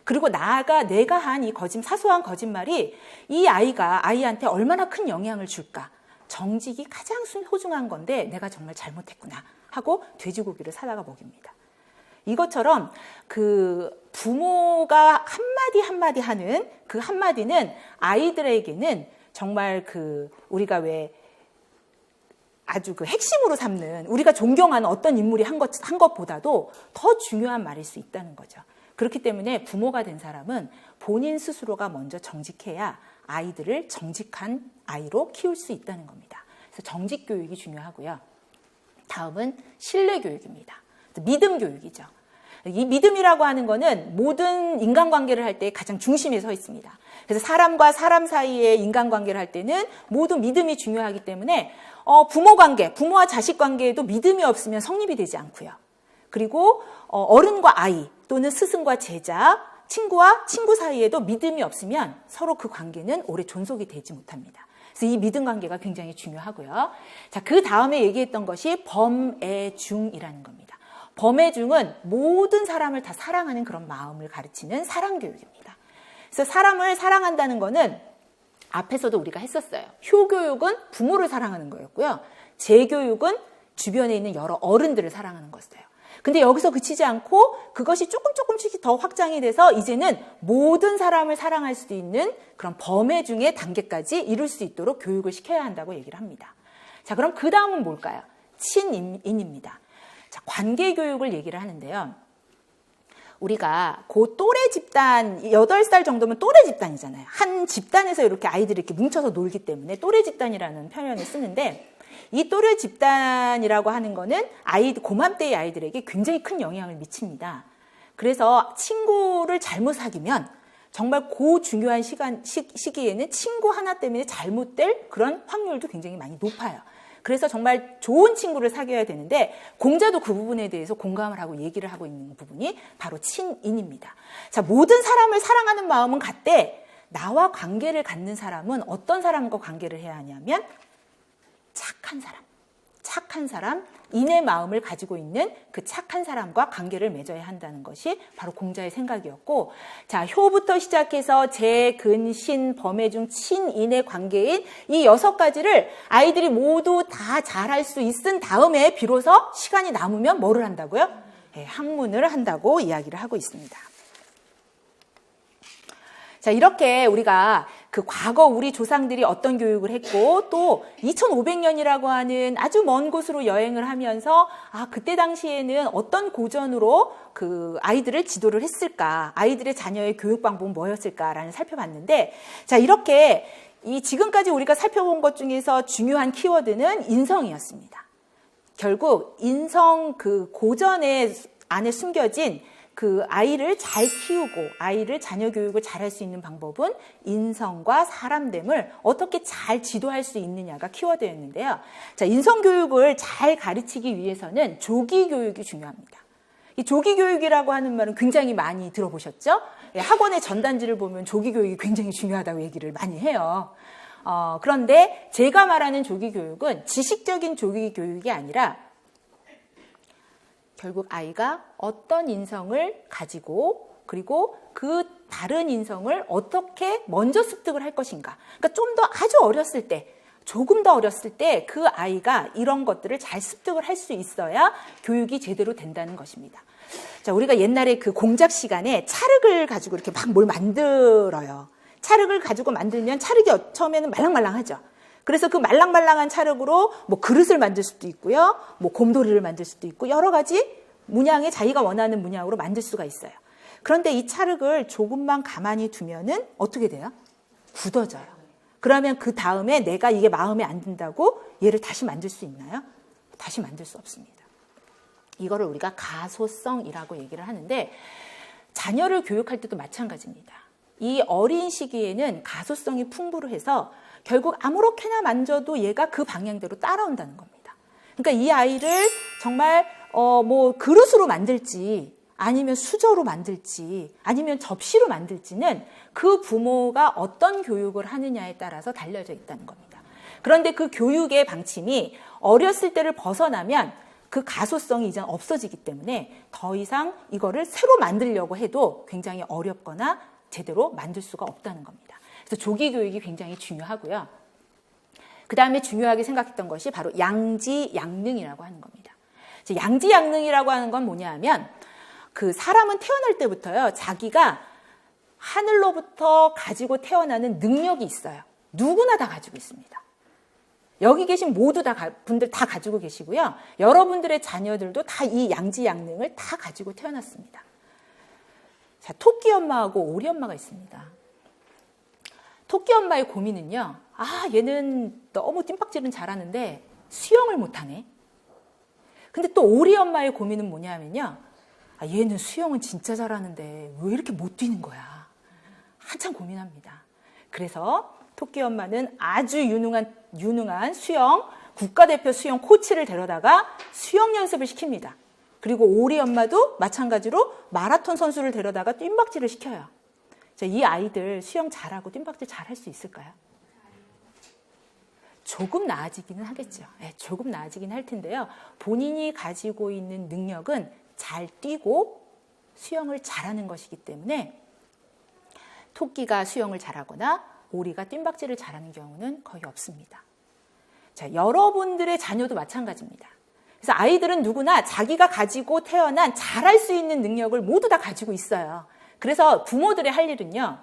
그리고 내가 한 이 사소한 거짓말이 이 아이한테 얼마나 큰 영향을 줄까? 정직이 가장 소중한 건데 내가 정말 잘못했구나 하고 돼지고기를 사다가 먹입니다. 이것처럼 그 부모가 한마디 하는 그 한마디는 아이들에게는 정말 우리가 왜 아주 핵심으로 삼는 우리가 존경하는 어떤 인물이 한 것보다도 더 중요한 말일 수 있다는 거죠. 그렇기 때문에 부모가 된 사람은 본인 스스로가 먼저 정직해야 아이들을 정직한 아이로 키울 수 있다는 겁니다. 그래서 정직 교육이 중요하고요. 다음은 신뢰 교육입니다. 믿음 교육이죠. 이 믿음이라고 하는 거는 모든 인간관계를 할 때 가장 중심에 서 있습니다. 그래서 사람과 사람 사이의 인간관계를 할 때는 모두 믿음이 중요하기 때문에 부모와 자식 관계에도 믿음이 없으면 성립이 되지 않고요. 그리고 어른과 아이 또는 스승과 제자, 친구와 친구 사이에도 믿음이 없으면 서로 그 관계는 오래 존속이 되지 못합니다. 그래서 이 믿음 관계가 굉장히 중요하고요. 자, 그 다음에 얘기했던 것이 범애중이라는 겁니다. 범애중은 모든 사람을 다 사랑하는 그런 마음을 가르치는 사랑교육입니다. 그래서 사람을 사랑한다는 거는 앞에서도 우리가 했었어요. 효교육은 부모를 사랑하는 거였고요. 재교육은 주변에 있는 여러 어른들을 사랑하는 거였어요. 근데 여기서 그치지 않고 그것이 조금씩 더 확장이 돼서 이제는 모든 사람을 사랑할 수 있는 그런 범애중의 단계까지 이룰 수 있도록 교육을 시켜야 한다고 얘기를 합니다. 자, 그럼 그 다음은 뭘까요? 친인입니다. 자, 관계교육을 얘기를 하는데요. 우리가 그 또래 집단, 8살 정도면 또래 집단이잖아요. 한 집단에서 이렇게 아이들이 이렇게 뭉쳐서 놀기 때문에 또래 집단이라는 표현을 쓰는데 이 또래 집단이라고 하는 거는 고맘때의 아이들에게 굉장히 큰 영향을 미칩니다. 그래서 친구를 잘못 사귀면 정말 그 중요한 시기에는 친구 하나 때문에 잘못될 그런 확률도 굉장히 많이 높아요. 그래서 정말 좋은 친구를 사귀어야 되는데 공자도 그 부분에 대해서 공감을 하고 얘기를 하고 있는 부분이 바로 친인입니다. 자, 모든 사람을 사랑하는 마음은 같되 나와 관계를 갖는 사람은 어떤 사람과 관계를 해야 하냐면 착한 사람, 인의 마음을 가지고 있는 그 착한 사람과 관계를 맺어야 한다는 것이 바로 공자의 생각이었고, 자, 효부터 시작해서 재, 근, 신, 범애중, 친, 인의 관계인 이 6가지를 아이들이 모두 다 잘할 수 있은 다음에 비로소 시간이 남으면 뭐를 한다고요? 네, 학문을 한다고 이야기를 하고 있습니다. 자, 이렇게 우리가 그 과거 우리 조상들이 어떤 교육을 했고 또 2500년이라고 하는 아주 먼 곳으로 여행을 하면서 그때 당시에는 어떤 고전으로 그 아이들을 지도를 했을까, 아이들의 자녀의 교육 방법은 뭐였을까라는 살펴봤는데, 자, 이렇게 지금까지 우리가 살펴본 것 중에서 중요한 키워드는 인성이었습니다. 결국 인성 그 고전의 안에 숨겨진 그 아이를 잘 키우고 아이를 자녀 교육을 잘할 수 있는 방법은 인성과 사람됨을 어떻게 잘 지도할 수 있느냐가 키워드였는데요. 자, 인성 교육을 잘 가르치기 위해서는 조기 교육이 중요합니다. 이 조기 교육이라고 하는 말은 굉장히 많이 들어보셨죠? 학원의 전단지를 보면 조기 교육이 굉장히 중요하다고 얘기를 많이 해요. 그런데 제가 말하는 조기 교육은 지식적인 조기 교육이 아니라 결국 아이가 어떤 인성을 가지고 그리고 그 다른 인성을 어떻게 먼저 습득을 할 것인가. 그러니까 좀 더 아주 어렸을 때, 조금 더 어렸을 때 그 아이가 이런 것들을 잘 습득을 할 수 있어야 교육이 제대로 된다는 것입니다. 자, 우리가 옛날에 그 공작 시간에 찰흙을 가지고 이렇게 막 뭘 만들어요. 찰흙을 가지고 만들면 찰흙이 처음에는 말랑말랑하죠. 그래서 그 말랑말랑한 찰흙으로 뭐 그릇을 만들 수도 있고요. 뭐 곰돌이를 만들 수도 있고 여러 가지 문양에 자기가 원하는 문양으로 만들 수가 있어요. 그런데 이 찰흙을 조금만 가만히 두면은 어떻게 돼요? 굳어져요. 그러면 그 다음에 내가 이게 마음에 안 든다고 얘를 다시 만들 수 있나요? 다시 만들 수 없습니다. 이거를 우리가 가소성이라고 얘기를 하는데 자녀를 교육할 때도 마찬가지입니다. 이 어린 시기에는 가소성이 풍부로 해서 결국 아무렇게나 만져도 얘가 그 방향대로 따라온다는 겁니다. 그러니까 이 아이를 정말 뭐 그릇으로 만들지 아니면 수저로 만들지 아니면 접시로 만들지는 그 부모가 어떤 교육을 하느냐에 따라서 달려져 있다는 겁니다. 그런데 그 교육의 방침이 어렸을 때를 벗어나면 그 가소성이 이제 없어지기 때문에 더 이상 이거를 새로 만들려고 해도 굉장히 어렵거나 제대로 만들 수가 없다는 겁니다. 그래서 조기 교육이 굉장히 중요하고요. 그 다음에 중요하게 생각했던 것이 바로 양지양능이라고 하는 겁니다. 양지양능이라고 하는 건 뭐냐 하면 그 사람은 태어날 때부터요, 자기가 하늘로부터 가지고 태어나는 능력이 있어요. 누구나 다 가지고 있습니다. 여기 계신 모두 분들 다 가지고 계시고요. 여러분들의 자녀들도 다 이 양지양능을 다 가지고 태어났습니다. 자, 토끼 엄마하고 오리 엄마가 있습니다. 토끼 엄마의 고민은요, 얘는 너무 뜀박질은 잘하는데 수영을 못하네. 근데 또 오리 엄마의 고민은 뭐냐면요, 얘는 수영은 진짜 잘하는데 왜 이렇게 못 뛰는 거야. 한참 고민합니다. 그래서 토끼 엄마는 아주 유능한 수영, 국가대표 수영 코치를 데려다가 수영 연습을 시킵니다. 그리고 오리 엄마도 마찬가지로 마라톤 선수를 데려다가 뜀박질을 시켜요. 자, 이 아이들 수영 잘하고 뜀박질 잘할 수 있을까요? 조금 나아지기는 하겠죠. 네, 조금 나아지긴 할 텐데요. 본인이 가지고 있는 능력은 잘 뛰고 수영을 잘하는 것이기 때문에 토끼가 수영을 잘하거나 오리가 뜀박질을 잘하는 경우는 거의 없습니다. 자, 여러분들의 자녀도 마찬가지입니다. 그래서 아이들은 누구나 자기가 가지고 태어난 잘할 수 있는 능력을 모두 다 가지고 있어요. 그래서 부모들의 할 일은요,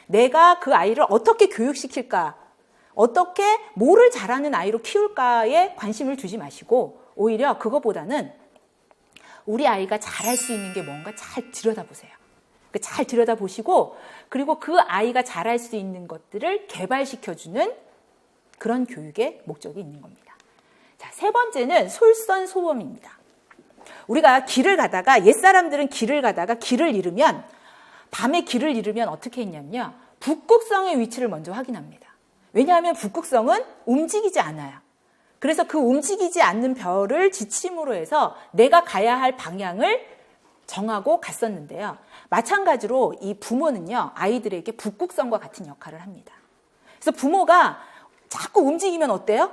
내가 그 아이를 어떻게 교육시킬까, 어떻게 뭐를 잘하는 아이로 키울까에 관심을 두지 마시고 오히려 그것보다는 우리 아이가 잘할 수 있는 게 뭔가 잘 들여다보세요. 잘 들여다보시고 그리고 그 아이가 잘할 수 있는 것들을 개발시켜주는 그런 교육의 목적이 있는 겁니다. 자, 세 번째는 솔선수범입니다. 우리가 길을 가다가 옛사람들은 길을 가다가 밤에 길을 잃으면 어떻게 했냐면요, 북극성의 위치를 먼저 확인합니다. 왜냐하면 북극성은 움직이지 않아요. 그래서 그 움직이지 않는 별을 지침으로 해서 내가 가야 할 방향을 정하고 갔었는데요. 마찬가지로 이 부모는요, 아이들에게 북극성과 같은 역할을 합니다. 그래서 부모가 자꾸 움직이면 어때요?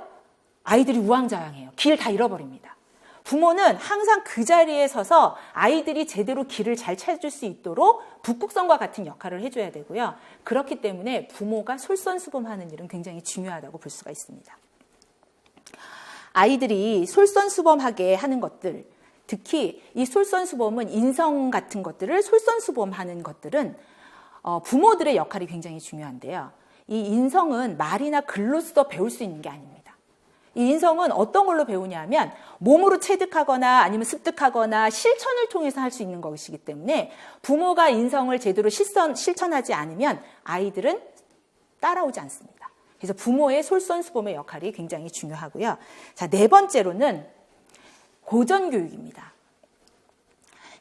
아이들이 우왕좌왕해요. 길 다 잃어버립니다. 부모는 항상 그 자리에 서서 아이들이 제대로 길을 잘 찾을 수 있도록 북극성과 같은 역할을 해줘야 되고요. 그렇기 때문에 부모가 솔선수범하는 일은 굉장히 중요하다고 볼 수가 있습니다. 아이들이 솔선수범하게 하는 것들, 특히 이 솔선수범은 인성 같은 것들을 솔선수범하는 것들은 부모들의 역할이 굉장히 중요한데요. 이 인성은 말이나 글로써 배울 수 있는 게 아닙니다. 이 인성은 어떤 걸로 배우냐면 몸으로 체득하거나 아니면 습득하거나 실천을 통해서 할 수 있는 것이기 때문에 부모가 인성을 제대로 실천하지 않으면 아이들은 따라오지 않습니다. 그래서 부모의 솔선수범의 역할이 굉장히 중요하고요. 자, 네 번째로는 고전교육입니다.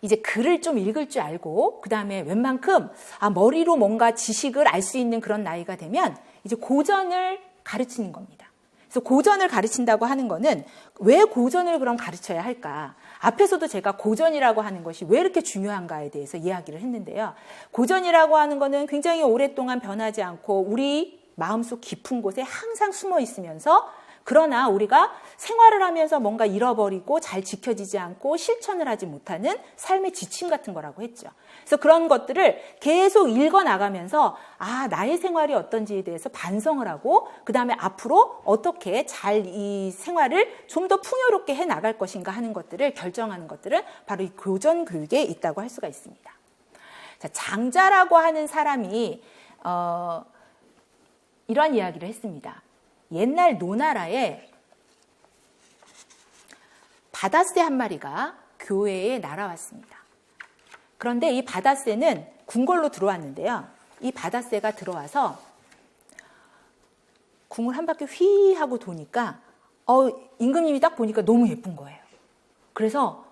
이제 글을 좀 읽을 줄 알고 그다음에 웬만큼 머리로 뭔가 지식을 알 수 있는 그런 나이가 되면 이제 고전을 가르치는 겁니다. 그래서 고전을 가르친다고 하는 거는 왜 고전을 그럼 가르쳐야 할까? 앞에서도 제가 고전이라고 하는 것이 왜 이렇게 중요한가에 대해서 이야기를 했는데요. 고전이라고 하는 거는 굉장히 오랫동안 변하지 않고 우리 마음속 깊은 곳에 항상 숨어 있으면서 그러나 우리가 생활을 하면서 뭔가 잃어버리고 잘 지켜지지 않고 실천을 하지 못하는 삶의 지침 같은 거라고 했죠. 그래서 그런 것들을 계속 읽어나가면서 나의 생활이 어떤지에 대해서 반성을 하고 그 다음에 앞으로 어떻게 잘 이 생활을 좀 더 풍요롭게 해나갈 것인가 하는 것들을 결정하는 것들은 바로 이 고전 교육에 있다고 할 수가 있습니다. 자, 장자라고 하는 사람이 이런 이야기를 했습니다. 옛날 노나라에 바다새 한 마리가 교회에 날아왔습니다. 그런데 이 바다새는 궁궐로 들어왔는데요. 이 바다새가 들어와서 궁을 한 바퀴 휘 하고 도니까 임금님이 딱 보니까 너무 예쁜 거예요. 그래서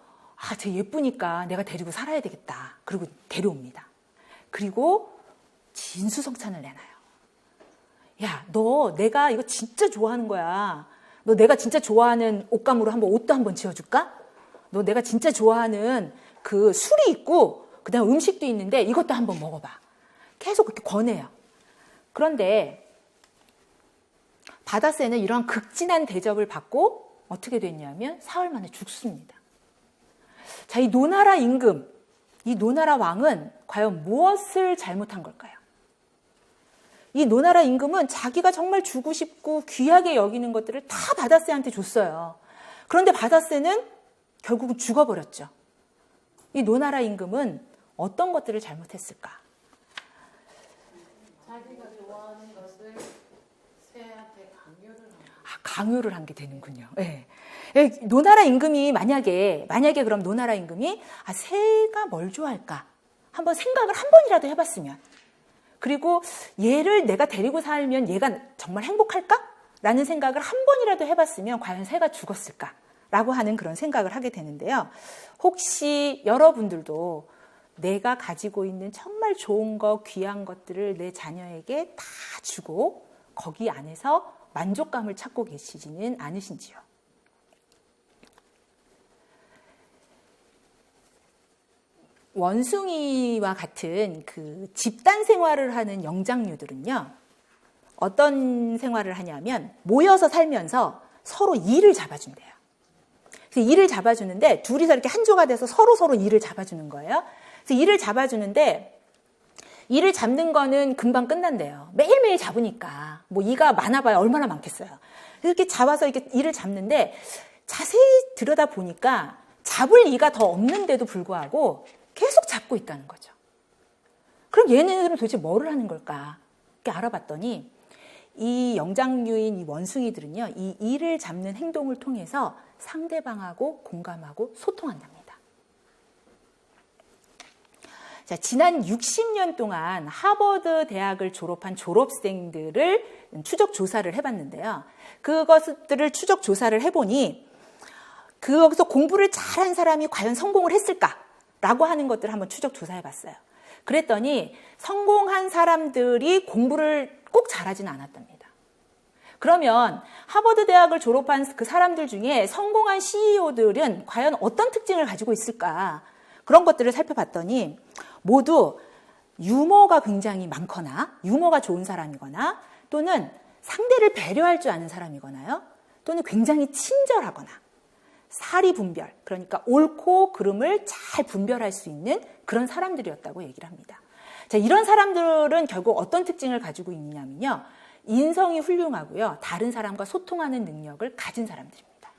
쟤 예쁘니까 내가 데리고 살아야 되겠다. 그리고 데려옵니다. 그리고 진수성찬을 내놔요. 야, 너 내가 이거 진짜 좋아하는 거야. 너 내가 진짜 좋아하는 옷감으로 한번 옷도 한번 지어줄까? 너 내가 진짜 좋아하는 그 술이 있고 그다음 음식도 있는데 이것도 한번 먹어봐. 계속 그렇게 권해요. 그런데 바다새는 이러한 극진한 대접을 받고 어떻게 됐냐면 사흘 만에 죽습니다. 자, 이 노나라 임금, 이 노나라 왕은 과연 무엇을 잘못한 걸까요? 이 노나라 임금은 자기가 정말 주고 싶고 귀하게 여기는 것들을 다 바다새한테 줬어요. 그런데 바다새는 결국은 죽어버렸죠. 이 노나라 임금은 어떤 것들을 잘못했을까? 자기가 좋아하는 것을 새한테 강요를 한 게 되는군요. 네. 노나라 임금이 만약에 그럼 노나라 임금이 새가 뭘 좋아할까? 한번 생각을 한 번이라도 해봤으면, 그리고 얘를 내가 데리고 살면 얘가 정말 행복할까? 라는 생각을 한 번이라도 해봤으면 과연 새가 죽었을까? 라고 하는 그런 생각을 하게 되는데요. 혹시 여러분들도 내가 가지고 있는 정말 좋은 것, 귀한 것들을 내 자녀에게 다 주고 거기 안에서 만족감을 찾고 계시지는 않으신지요? 원숭이와 같은 그 집단 생활을 하는 영장류들은요, 어떤 생활을 하냐면 모여서 살면서 서로 일을 잡아준대요. 그래서 일을 잡아주는데 둘이서 이렇게 한 조가 돼서 서로 일을 잡아주는 거예요. 그래서 일을 잡아주는데 일을 잡는 거는 금방 끝난대요. 매일매일 잡으니까 뭐 이가 많아봐야 얼마나 많겠어요. 이렇게 잡아서 이렇게 일을 잡는데 자세히 들여다 보니까 잡을 이가 더 없는데도 불구하고 계속 잡고 있다는 거죠. 그럼 얘네들은 도대체 뭐를 하는 걸까? 이렇게 알아봤더니 이 영장류인 이 원숭이들은요, 이 이를 잡는 행동을 통해서 상대방하고 공감하고 소통한답니다. 자, 지난 60년 동안 하버드 대학을 졸업한 졸업생들을 추적 조사를 해봤는데요. 그것들을 추적 조사를 해보니 거기서 공부를 잘한 사람이 과연 성공을 했을까라고 하는 것들을 한번 추적 조사해봤어요. 그랬더니 성공한 사람들이 공부를 꼭 잘하지는 않았답니다. 그러면 하버드 대학을 졸업한 그 사람들 중에 성공한 CEO들은 과연 어떤 특징을 가지고 있을까? 그런 것들을 살펴봤더니 모두 유머가 굉장히 많거나 유머가 좋은 사람이거나 또는 상대를 배려할 줄 아는 사람이거나요. 또는 굉장히 친절하거나 사리 분별, 그러니까 옳고 그름을 잘 분별할 수 있는 그런 사람들이었다고 얘기를 합니다. 자, 이런 사람들은 결국 어떤 특징을 가지고 있느냐면요. 인성이 훌륭하고요. 다른 사람과 소통하는 능력을 가진 사람들입니다.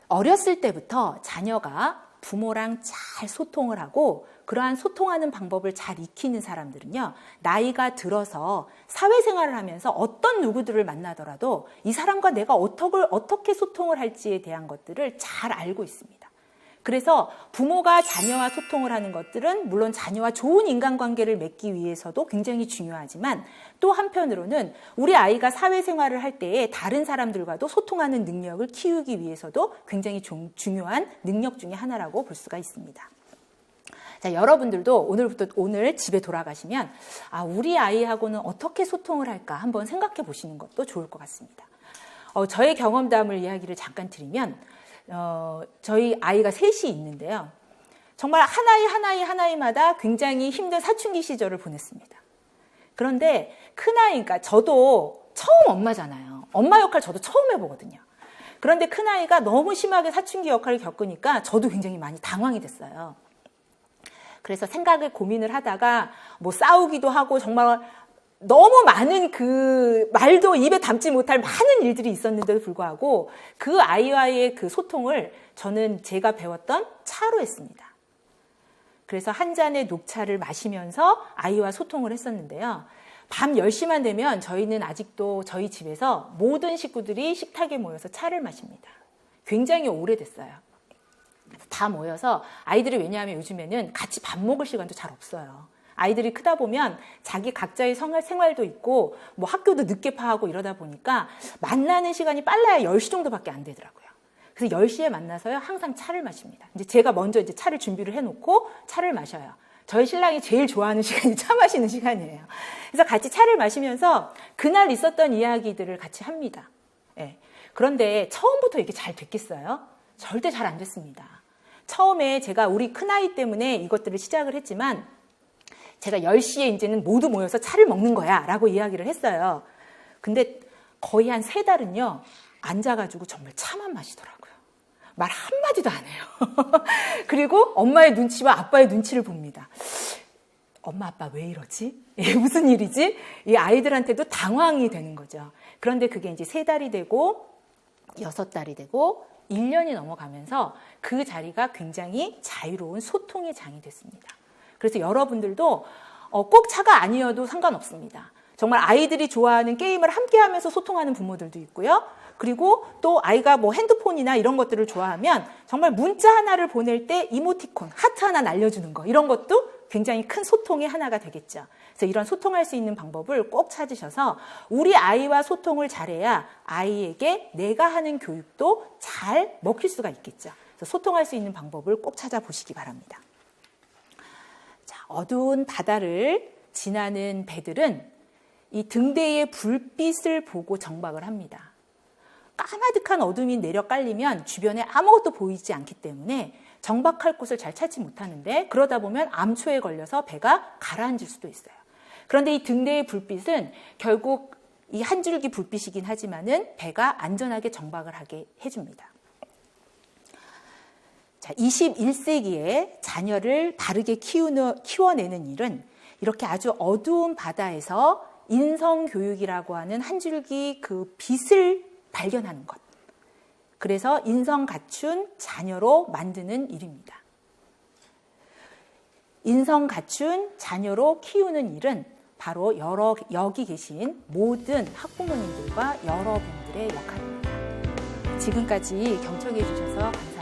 어렸을 때부터 자녀가 부모랑 잘 소통을 하고 그러한 소통하는 방법을 잘 익히는 사람들은요, 나이가 들어서 사회생활을 하면서 어떤 누구들을 만나더라도 이 사람과 내가 어떻게 소통을 할지에 대한 것들을 잘 알고 있습니다. 그래서 부모가 자녀와 소통을 하는 것들은 물론 자녀와 좋은 인간관계를 맺기 위해서도 굉장히 중요하지만 또 한편으로는 우리 아이가 사회생활을 할 때에 다른 사람들과도 소통하는 능력을 키우기 위해서도 굉장히 중요한 능력 중에 하나라고 볼 수가 있습니다. 자, 여러분들도 오늘 집에 돌아가시면 우리 아이하고는 어떻게 소통을 할까 한번 생각해 보시는 것도 좋을 것 같습니다. 저의 경험담을 이야기를 잠깐 드리면 저희 아이가 셋이 있는데요. 정말 하나이마다 굉장히 힘든 사춘기 시절을 보냈습니다. 그런데 큰아이니까 저도 처음 엄마잖아요. 엄마 역할 저도 처음 해보거든요. 그런데 큰아이가 너무 심하게 사춘기 역할을 겪으니까 저도 굉장히 많이 당황이 됐어요. 그래서 고민을 하다가 뭐 싸우기도 하고 정말 너무 많은 그 말도 입에 담지 못할 많은 일들이 있었는데도 불구하고 그 아이와의 그 소통을 저는 제가 배웠던 차로 했습니다. 그래서 한 잔의 녹차를 마시면서 아이와 소통을 했었는데요. 밤 10시만 되면 저희는 아직도 저희 집에서 모든 식구들이 식탁에 모여서 차를 마십니다. 굉장히 오래됐어요. 다 모여서 아이들이 왜냐하면 요즘에는 같이 밥 먹을 시간도 잘 없어요. 아이들이 크다 보면 자기 각자의 생활도 있고 뭐 학교도 늦게 파하고 이러다 보니까 만나는 시간이 빨라야 10시 정도밖에 안 되더라고요. 그래서 10시에 만나서요 항상 차를 마십니다. 이제 제가 먼저 이제 차를 준비를 해놓고 차를 마셔요. 저희 신랑이 제일 좋아하는 시간이 차 마시는 시간이에요. 그래서 같이 차를 마시면서 그날 있었던 이야기들을 같이 합니다. 예. 그런데 처음부터 이게 잘 됐겠어요? 절대 잘 안 됐습니다. 처음에 제가 우리 큰아이 때문에 이것들을 시작을 했지만 제가 10시에 이제는 모두 모여서 차를 먹는 거야 라고 이야기를 했어요. 근데 거의 한 3달은요, 앉아가지고 정말 차만 마시더라고요. 말 한마디도 안 해요. 그리고 엄마의 눈치와 아빠의 눈치를 봅니다. 엄마, 아빠 왜 이러지? 이게 무슨 일이지? 이 아이들한테도 당황이 되는 거죠. 그런데 그게 이제 3달이 되고 6달이 되고 1년이 넘어가면서 그 자리가 굉장히 자유로운 소통의 장이 됐습니다. 그래서 여러분들도 꼭 차가 아니어도 상관없습니다. 정말 아이들이 좋아하는 게임을 함께 하면서 소통하는 부모들도 있고요. 그리고 또 아이가 뭐 핸드폰이나 이런 것들을 좋아하면 정말 문자 하나를 보낼 때 이모티콘, 하트 하나 날려주는 거, 이런 것도 굉장히 큰 소통의 하나가 되겠죠. 그래서 이런 소통할 수 있는 방법을 꼭 찾으셔서 우리 아이와 소통을 잘해야 아이에게 내가 하는 교육도 잘 먹힐 수가 있겠죠. 그래서 소통할 수 있는 방법을 꼭 찾아보시기 바랍니다. 자, 어두운 바다를 지나는 배들은 이 등대의 불빛을 보고 정박을 합니다. 까마득한 어둠이 내려 깔리면 주변에 아무것도 보이지 않기 때문에 정박할 곳을 잘 찾지 못하는데, 그러다 보면 암초에 걸려서 배가 가라앉을 수도 있어요. 그런데 이 등대의 불빛은 결국 이 한 줄기 불빛이긴 하지만은 배가 안전하게 정박을 하게 해줍니다. 자, 21세기에 자녀를 바르게 키워내는 일은 이렇게 아주 어두운 바다에서 인성교육이라고 하는 한 줄기 그 빛을 발견하는 것. 그래서 인성 갖춘 자녀로 만드는 일입니다. 인성 갖춘 자녀로 키우는 일은 바로 여기 계신 모든 학부모님들과 여러분들의 역할입니다. 지금까지 경청해 주셔서 감사합니다.